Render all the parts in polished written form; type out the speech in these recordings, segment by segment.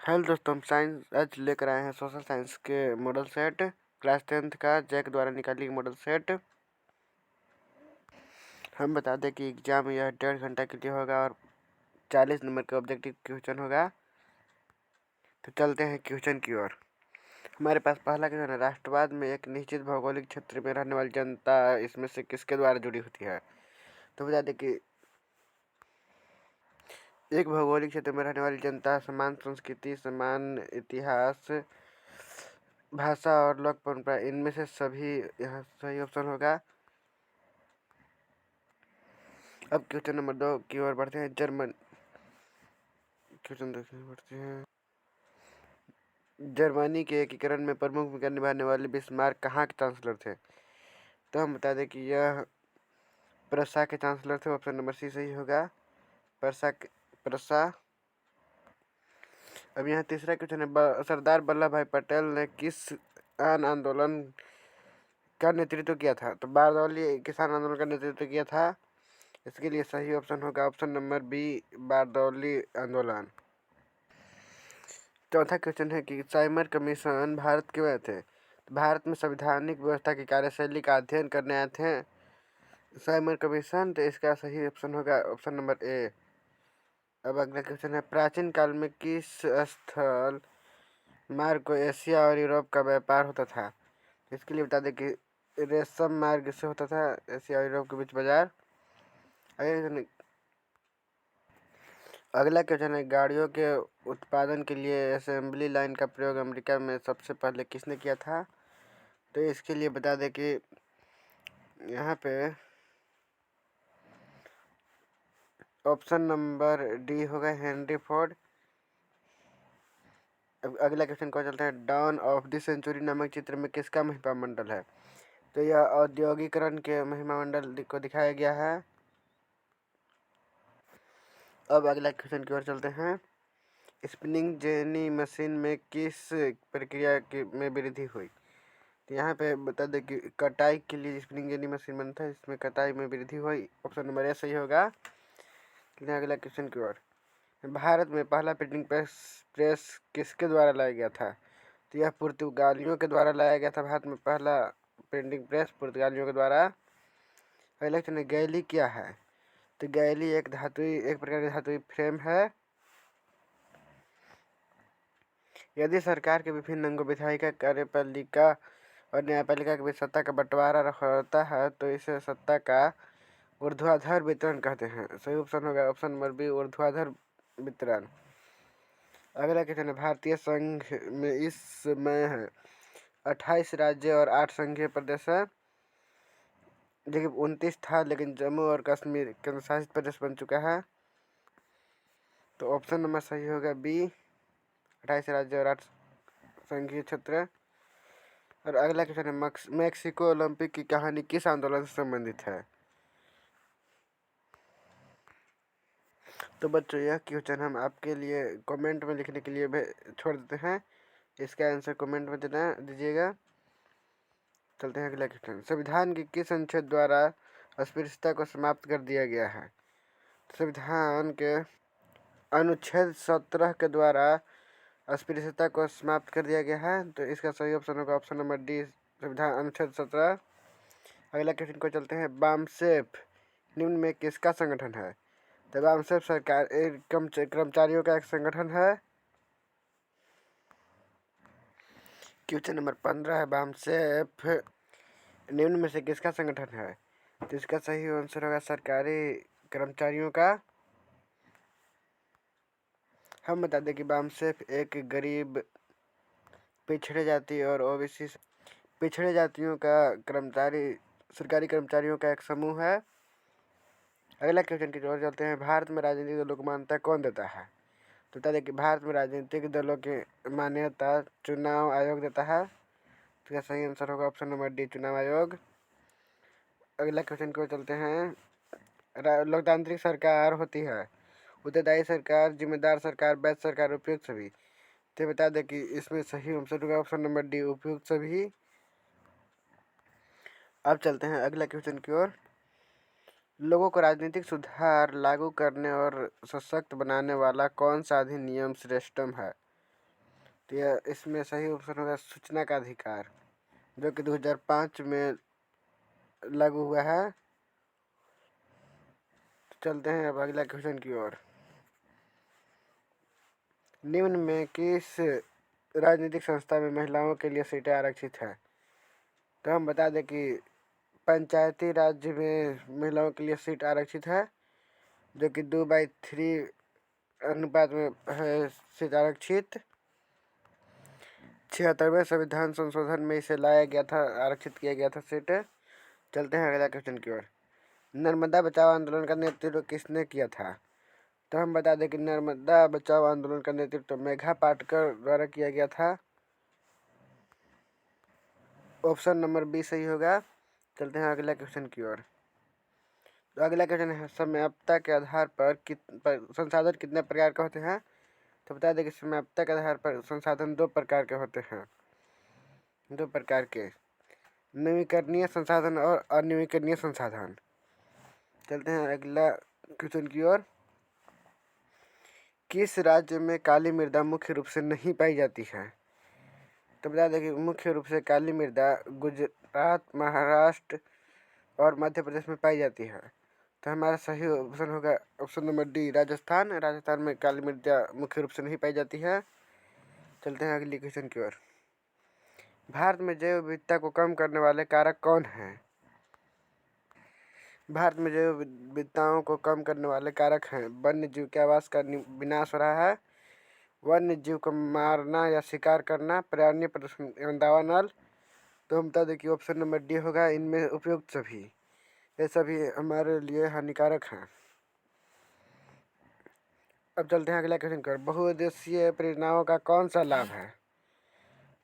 Hello दोस्तों, हम science आज लेकर आए हैं सोशल साइंस के मॉडल सेट क्लास 10th का जैक द्वारा निकाली गई मॉडल सेट। हम बता दें कि एग्जाम यह 1.5 घंटा के लिए होगा और 40 नंबर का ऑब्जेक्टिव क्वेश्चन होगा। तो चलते हैं क्वेश्चन की ओर। हमारे पास पहला क्वेश्चन है, राष्ट्रवाद में एक निश्चित भौगोलिक क्षेत्र में रहने वाली जनता इसमें से किसके द्वारा जुड़ी होती है। तो बता दें कि एक भौगोलिक क्षेत्र में रहने वाली जनता समान संस्कृति, समान इतिहास, भाषा और लोक परंपरा, इनमें से सभी यह सही ऑप्शन होगा। अब क्वेश्चन नंबर 2 की ओर बढ़ते हैं। जर्मनी के एकीकरण में प्रमुख भूमिका निभाने वाले बिस्मार्क कहाँ के चांसलर थे। तो हम बता दें कि यह प्रसा के चांसलर थे। ऑप्शन नंबर सी सही होगा, प्रसा। अब यहाँ तीसरा क्वेश्चन है, सरदार वल्लभ भाई पटेल ने किस किसान आंदोलन का नेतृत्व किया था। तो बारदौली किसान आंदोलन का नेतृत्व किया था। इसके लिए सही ऑप्शन होगा ऑप्शन नंबर बी, बारदौली आंदोलन। चौथा क्वेश्चन है कि साइमर कमीशन भारत क्यों आए थे। तो भारत में संवैधानिक व्यवस्था की कार्यशैली का अध्ययन करने आए थे साइमर कमीशन। तो इसका सही ऑप्शन होगा ऑप्शन नंबर ए। अब अगला क्वेश्चन है, प्राचीन काल में किस स्थल मार्ग को एशिया और यूरोप का व्यापार होता था। इसके लिए बता दें कि रेशम मार्ग से होता था एशिया और यूरोप के बीच बाजार। अगला क्वेश्चन है, गाड़ियों के उत्पादन के लिए असेंबली लाइन का प्रयोग अमेरिका में सबसे पहले किसने किया था। तो इसके लिए बता दें कि यहाँ पे ऑप्शन नंबर डी होगा, हेनरी फोर्ड। अब अगला क्वेश्चन को चलते हैं, डॉन ऑफ द सेंचुरी नामक चित्र में किसका महिमा मंडल है। तो यह औद्योगिकरण के महिमा मंडल को दिखाया गया है। अब अगला क्वेश्चन की ओर चलते हैं, स्पिनिंग जेनी मशीन में किस प्रक्रिया में वृद्धि हुई। तो यहाँ पे बता दें कि कटाई के लिए स्पिनिंग जेनी मशीन बनता है, इसमें कटाई में वृद्धि हुई। ऑप्शन नंबर ए सही होगा। अगला क्वेश्चन की ओर, भारत में पहला प्रिंटिंग प्रेस किसके द्वारा लाया गया था। तो यह पुर्तगालियों के द्वारा लाया गया था। भारत में पहला प्रिंटिंग प्रेस पुर्तगालियों के द्वारा। अगला क्वेश्चन, गैली क्या है। तो गैली एक प्रकार की धातुई फ्रेम है। यदि सरकार के विभिन्न अंगों, विधायिका, कार्यपालिका और न्यायपालिका के बीच सत्ता का बंटवारा होता है तो इसे सत्ता का ऊर्ध्वाधर वितरण कहते हैं। सही ऑप्शन होगा ऑप्शन नंबर बी, ऊर्ध्वाधर वितरण। अगला क्वेश्चन है, भारतीय संघ में इस समय है 28 राज्य और 8 संघीय प्रदेश है। देखिए 29 था, लेकिन जम्मू और कश्मीर केंद्र शासित प्रदेश बन चुका है। तो ऑप्शन नंबर सही होगा बी, 28 राज्य और 8 संघीय क्षेत्र। और अगला क्वेश्चन है, मैक्सिको ओलंपिक की कहानी किस आंदोलन से संबंधित है। तो बच्चों यह क्वेश्चन हम आपके लिए कमेंट में लिखने के लिए छोड़ देते हैं। इसका आंसर कमेंट में दीजिएगा। चलते हैं अगला क्वेश्चन, संविधान के किस अनुच्छेद द्वारा अस्पृश्यता को समाप्त कर दिया गया है। संविधान के अनुच्छेद 17 के द्वारा अस्पृश्यता को समाप्त कर दिया गया है। तो इसका सही ऑप्शन होगा ऑप्शन नंबर डी, संविधान अनुच्छेद 17। अगला क्वेश्चन को चलते हैं, बामसेफ निम्न में किसका संगठन है। तो बामसेफ सरकार कर्मचारियों का एक संगठन है। क्वेश्चन नंबर 15 है, बामसेफ निम्न में से किसका संगठन है। तो इसका सही आंसर होगा सरकारी कर्मचारियों का। हम बता दें कि बामसेफ एक गरीब, पिछड़े जाति और ओबीसी पिछड़े जातियों का सरकारी कर्मचारियों का एक समूह है। अगला क्वेश्चन की ओर चलते हैं, भारत में राजनीतिक दलों को मान्यता कौन देता है। तो बता दें कि भारत में राजनीतिक दलों की मान्यता चुनाव आयोग देता है। तो इसका सही आंसर होगा ऑप्शन नंबर डी, चुनाव आयोग। अगला क्वेश्चन की ओर चलते हैं, लोकतांत्रिक सरकार होती है उत्तरदायी सरकार, जिम्मेदार सरकार, वैध सरकार, उपयुक्त सभी। तो बता दें कि इसमें सही आंसर होगा ऑप्शन नंबर डी, उपयुक्त सभी। अब चलते हैं अगला क्वेश्चन की ओर, लोगों को राजनीतिक सुधार लागू करने और सशक्त बनाने वाला कौन सा अधिनियम श्रेष्ठतम है। तो यह इसमें सही ऑप्शन होगा सूचना का अधिकार, जो कि 2005 में लागू हुआ है। तो चलते हैं अब अगला क्वेश्चन की ओर। निम्न में किस राजनीतिक संस्था में महिलाओं के लिए सीटें आरक्षित है? तो हम बता दें कि पंचायती राज्य में महिलाओं के लिए सीट आरक्षित है, जो कि 2/3 अनुपात में है सीट आरक्षित। 76वें संविधान संशोधन में इसे लाया गया था, आरक्षित किया गया था सीट। चलते हैं अगला क्वेश्चन की ओर। नर्मदा बचाओ आंदोलन का नेतृत्व किसने किया था? तो हम बता दें कि नर्मदा बचाओ आंदोलन का नेतृत्व मेघा पाटकर द्वारा किया गया था। ऑप्शन नंबर बी सही होगा। चलते हैं अगला क्वेश्चन की ओर। तो अगला क्वेश्चन है समयाप्ता के आधार पर संसाधन कितने प्रकार के होते हैं? तो बता दें कि समयाप्ता के आधार पर संसाधन 2 प्रकार के होते हैं। 2 प्रकार के, नवीकरणीय संसाधन और अनवीकरणीय संसाधन। चलते हैं अगला क्वेश्चन की ओर। किस राज्य में काली मृदा मुख्य रूप से नहीं पाई जाती है? तो बता दें कि मुख्य रूप से काली मृदा गुजरात, महाराष्ट्र और मध्य प्रदेश में पाई जाती है। तो हमारा सही ऑप्शन होगा option number D Rajasthan. Rajasthan में काली मृदा मुख्य रूप से नहीं पाई जाती है। चलते हैं अगली क्वेश्चन की ओर। भारत में जैव विविधता को कम करने वाले कारक कौन हैं? भारत में जैव विविधताओं को कम करने वाले कारक हैं वन्य जीव के आवास का विनाश हो रहा है, वन्य जीव को मारना या शिकार करना, पर्यावरणीय प्रदूषण एवं दावानल। तो हम बता दें कि ऑप्शन नंबर डी होगा इनमें उपयुक्त सभी। ये सभी हमारे लिए हानिकारक हैं। अब चलते हैं अगला क्वेश्चन कर। बहुउद्देशीय परियोजनाओं का कौन सा लाभ है?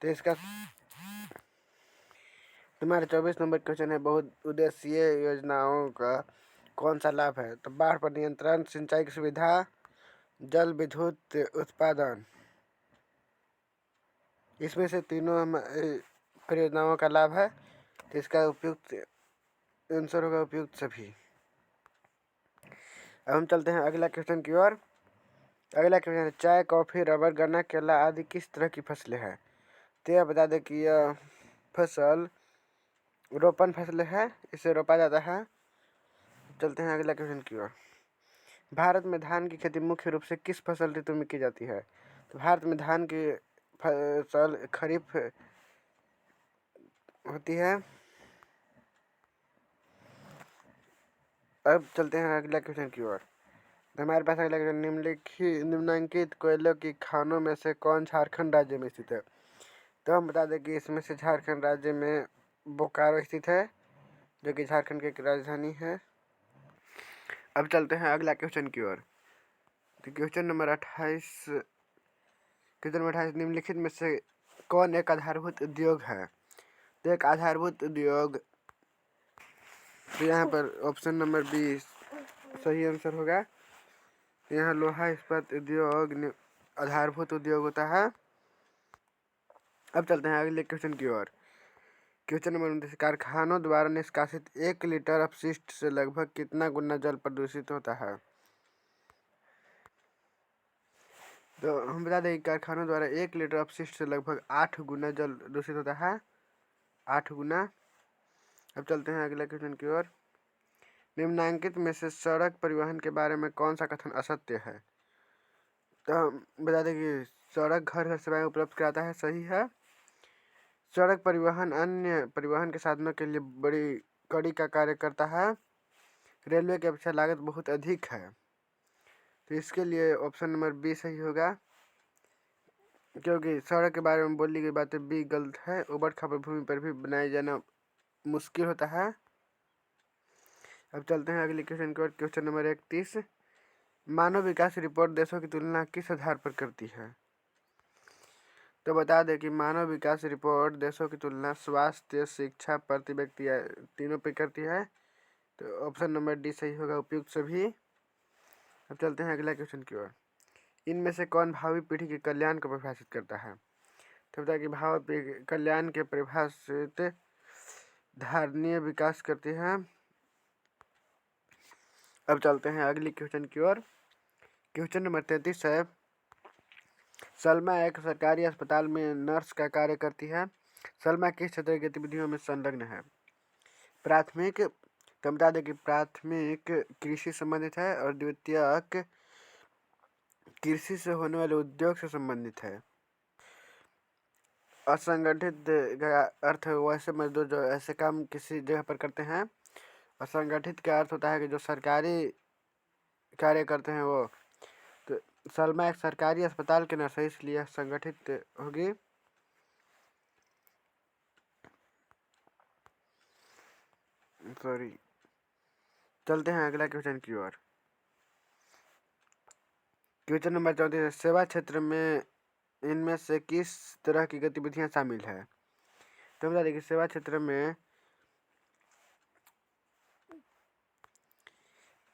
तो इसका तुम्हारे 24 नंबर क्वेश्चन है बहुउद्देशीय योजनाओं का कौन सा लाभ है? तो बाढ़ पर नियंत्रण, सिंचाई की सुविधा, जल विद्युत उत्पादन। इसमें से तीनों परियोजनाओं का लाभ है। तो इसका उपयुक्त आंसर होगा उपयुक्त सभी। अब हम चलते हैं अगला क्वेश्चन की ओर। अगला क्वेश्चन है चाय, कॉफी, रबर, गन्ना, केला आदि किस तरह की फसलें हैं? तो यह बता दें कि यह फसल रोपण फसल है, इसे रोपा जाता है। चलते हैं अगला क्वेश्चन की ओर। भारत में धान की खेती मुख्य रूप से किस फसल ऋतु में की जाती है? तो भारत में धान की फसल खरीफ होती है। अब चलते हैं अगला क्वेश्चन की ओर। हमारे पास अगला क्वेश्चन निम्नलिखित कोयलों की खानों में से कौन झारखंड राज्य में स्थित है? तो हम बता दें कि इसमें से झारखंड राज्य में बोकारो स्थित है, जो कि झारखंड की एक राजधानी है। अब चलते हैं अगला क्वेश्चन की ओर। तो क्वेश्चन नंबर 28 निम्नलिखित में से कौन एक आधारभूत उद्योग है? तो एक आधारभूत उद्योग, तो यहाँ पर ऑप्शन नंबर बी सही आंसर होगा। यहाँ लोहा इस्पात उद्योग आधारभूत उद्योग होता है। अब चलते हैं अगले क्वेश्चन की ओर। क्वेश्चन नंबर 29 कारखानों द्वारा निष्कासित 1 लीटर अपशिष्ट से लगभग कितना गुना जल प्रदूषित होता है? तो हम बता दें कारखानों द्वारा 1 लीटर अपशिष्ट से लगभग 8 गुना जल दूषित होता है, 8 गुना। अब चलते हैं अगले क्वेश्चन की ओर। निम्नांकित में से सड़क परिवहन के बारे में कौन सा कथन असत्य है? तो हम बता दें कि सड़क घर घर सेवाएं उपलब्ध कराता है, सही है। सड़क परिवहन अन्य परिवहन के साधनों के लिए बड़ी कड़ी का कार्य करता है। रेलवे की अपेक्षा लागत बहुत अधिक है, तो इसके लिए ऑप्शन नंबर बी सही होगा, क्योंकि सड़क के बारे में बोली गई बातें बी गलत है। उबड़ खाबड़ भूमि पर भी बनाया जाना मुश्किल होता है। अब चलते हैं अगले क्वेश्चन की ओर। क्वेश्चन नंबर 31 मानव विकास रिपोर्ट देशों की तुलना किस आधार पर करती है? तो बता दें कि मानव विकास रिपोर्ट देशों की तुलना स्वास्थ्य, शिक्षा, प्रति व्यक्ति तीनों पे करती है। तो ऑप्शन नंबर डी सही होगा उपयुक्त सभी। अब चलते हैं अगला क्वेश्चन की ओर। इनमें से कौन भावी पीढ़ी के कल्याण को परिभाषित करता है? तो बता कि भावी कल्याण के परिभाषित धारणीय विकास करती है। अब चलते हैं अगली क्वेश्चन की ओर। क्वेश्चन नंबर 33 है सलमा एक सरकारी अस्पताल में नर्स का कार्य करती है। सलमा किस क्षेत्र की गतिविधियों में संलग्न है? प्राथमिक, तो बता दें कि प्राथमिक कृषि संबंधित है और द्वितीयक कृषि से होने वाले उद्योग से संबंधित है। असंगठित का अर्थ है वैसे मजदूर जो ऐसे काम किसी जगह पर करते हैं। असंगठित का अर्थ होता है कि जो सरकारी कार्य करते हैं वो। तो सलमा एक सरकारी अस्पताल के नर्स है, इसलिए संगठित होगी। सॉरी, चलते हैं अगला क्वेश्चन की ओर। क्वेश्चन नंबर 34, सेवा क्षेत्र में इनमें से किस तरह की गतिविधियां शामिल है? तो बता दें कि सेवा क्षेत्र में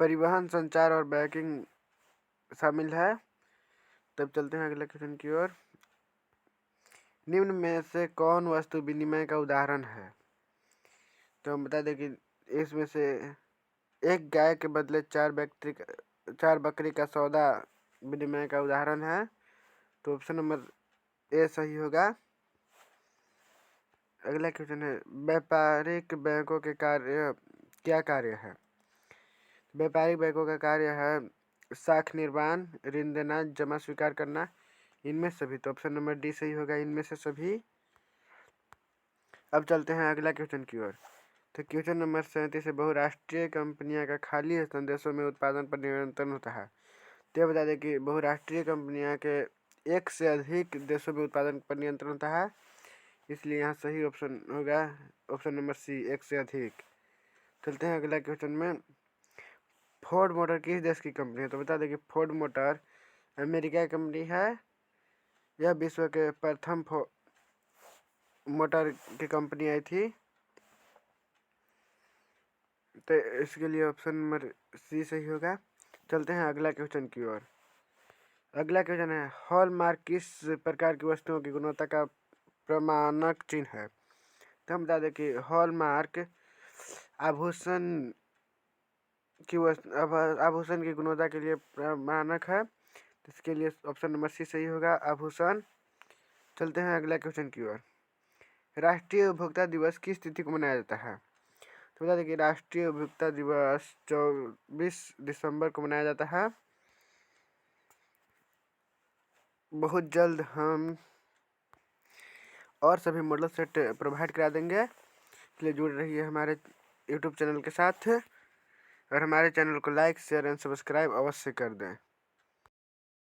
परिवहन, संचार और बैंकिंग शामिल है। तब चलते हैं अगले क्वेश्चन की ओर। निम्न में से कौन वस्तु विनिमय का उदाहरण है? तो हम बता दें कि इसमें से एक गाय के बदले चार बकरी का सौदा विनिमय का उदाहरण है। तो ऑप्शन नंबर ए सही होगा। अगला क्वेश्चन है, व्यापारिक बैंकों के क्या कार्य है? व्यापारिक बैंकों का कार्य है साख निर्माण, ऋण देना, जमा स्वीकार करना, इनमें सभी। तो ऑप्शन नंबर डी सही होगा, इनमें से सभी। अब चलते हैं अगला क्वेश्चन की ओर। तो क्वेश्चन नंबर 37 है, बहुराष्ट्रीय कंपनियां का खाली स्थान देशों में उत्पादन पर नियंत्रण होता है। तो बता दें कि बहुराष्ट्रीय कंपनियां के एक से अधिक देशों में उत्पादन पर नियंत्रण होता है, इसलिए यहाँ सही ऑप्शन होगा ऑप्शन नंबर सी, एक से अधिक। चलते हैं अगला क्वेश्चन में। फोर्ड मोटर किस देश की कंपनी है? तो बता दें कि फोर्ड मोटर अमेरिका की कंपनी है। यह विश्व के प्रथम मोटर की कंपनी आई थी। तो इसके लिए ऑप्शन नंबर सी सही होगा। चलते हैं अगला क्वेश्चन की ओर। अगला क्वेश्चन है, हॉलमार्क किस प्रकार की वस्तुओं की गुणवत्ता का प्रमाणक चिन्ह है? तो हम बता दें कि हॉलमार्क आभूषण आभूषण की गुणवत्ता के लिए प्रमाणक है। इसके लिए ऑप्शन नंबर सी सही होगा, आभूषण। चलते हैं अगला क्वेश्चन की ओर। राष्ट्रीय उपभोक्ता दिवस किस तिथि को मनाया जाता है? तो बता दें कि राष्ट्रीय उपभोक्ता दिवस 24 दिसंबर को मनाया जाता है। बहुत जल्द हम और सभी मॉडल सेट प्रोवाइड करा देंगे, इसलिए जुड़ रहिए हमारे यूट्यूब चैनल के साथ और हमारे चैनल को लाइक, शेयर एंड सब्सक्राइब अवश्य कर दें।